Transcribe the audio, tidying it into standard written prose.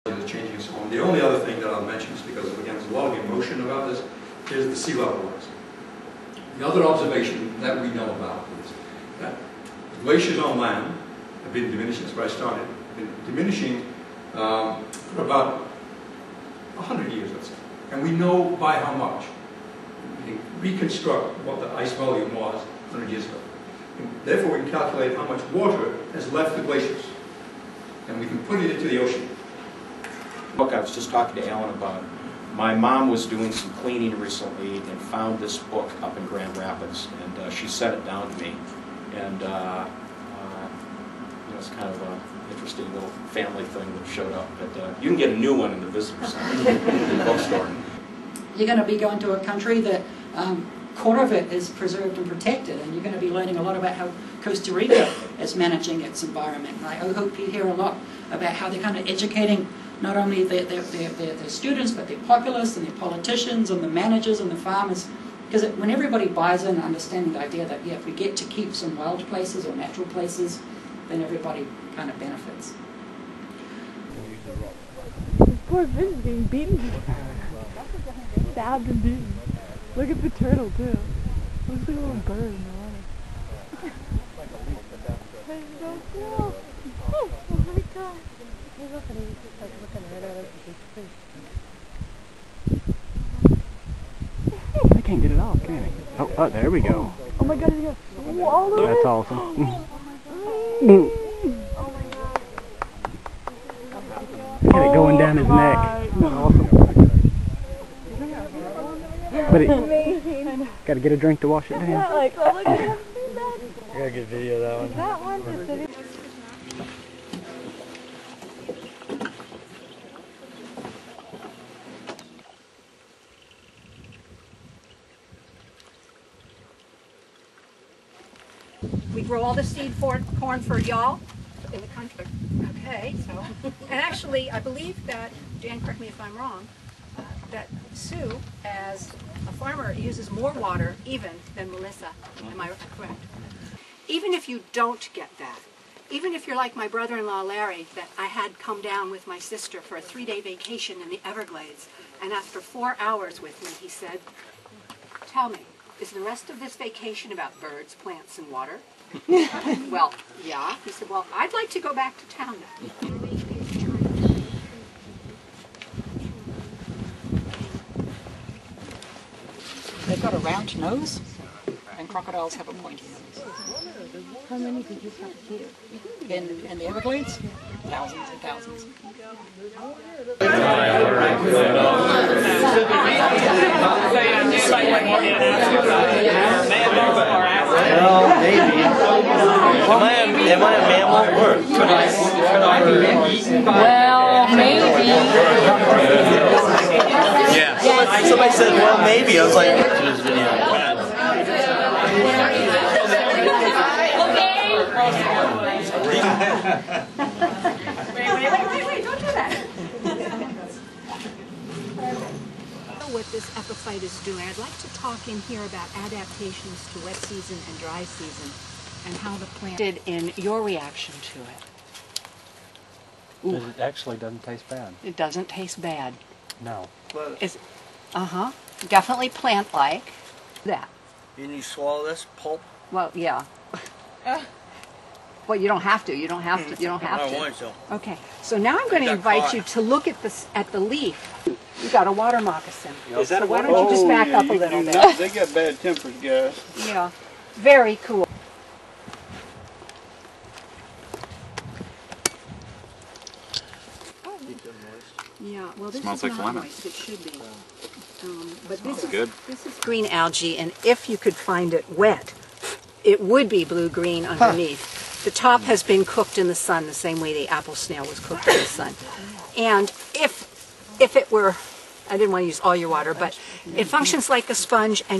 is changing and so on. The only other thing that I'll mention is because, again, there's a lot of emotion about this, is the sea level rise. The other observation that we know about is that the glaciers on land have been diminishing, that's where I started, been diminishing for about 100 years, let's say. And we know by how much. We can reconstruct what the ice volume was 100 years ago. And therefore, we can calculate how much water has left the glaciers. And we can put it into the ocean. Look, I was just talking to Alan about it. My mom was doing some cleaning recently and found this book up in Grand Rapids, and she sent it down to me. And you know, it's kind of an interesting little family thing that showed up. But you can get a new one in the visitor center, in the bookstore. You're going to be going to a country that quarter of it is preserved and protected, and you're going to be learning a lot about how Costa Rica is managing its environment. And I hope you hear a lot about how they're kind of educating not only their students, but their populace and their politicians and the managers and the farmers. Because when everybody buys in, understanding the idea that, yeah, if we get to keep some wild places or natural places, then everybody kind of benefits. This poor fish is being beaten. Stabbed and beaten. Look at the turtle, too. Looks like a little bird in the water. That's so cool. Oh my god. I can't get it off, can I? Oh, there we go. Oh my god, it's going all the way. That's awesome. Oh my god. Got it going down his neck. Isn't that awesome? But it got to get a drink to wash it down. Yeah, like, oh, look at that. I got a good video of that one. That one is the We grow all the seed corn for y'all in the country. Okay, so, and actually, I believe that, Jan, correct me if I'm wrong, that Sue, as a farmer, uses more water even than Melissa. Am I correct? Even if you don't get that, even if you're like my brother-in-law Larry, that I had come down with my sister for a 3-day vacation in the Everglades, and after 4 hours with me, he said, "Tell me, is the rest of this vacation about birds, plants, and water?" Well, yeah. He said, "Well, I'd like to go back to town now." They've got a round nose, and crocodiles have a pointy nose. How many did you have here? In the Everglades, thousands and thousands. Well, maybe. Am I a mammal? Well, maybe. Yeah. Somebody said, well, maybe. I was like, Wait, don't do that. What this epiphyte is doing. I'd like to talk in here about adaptations to wet season and dry season and how the plant did in your reaction to it. It actually doesn't taste bad. It doesn't taste bad. No. It's, definitely plant-like. That. you need to swallow this pulp? Well, yeah. Well, you don't have to. You don't have to. You don't have I to. don't want to. Okay. So now I'm going to invite you to look at this at the leaf. You got a water moccasin. Is that so a why water don't you just back up a little bit? They got bad tempers, guys. Yeah. Very cool. Yeah. Well, this Smells is like not lemon. moist. It should be. But this is good. This is green algae, and if you could find it wet, it would be blue-green underneath. The top has been cooked in the sun the same way the apple snail was cooked in the sun. And if it were, I didn't want to use all your water, but it functions like a sponge and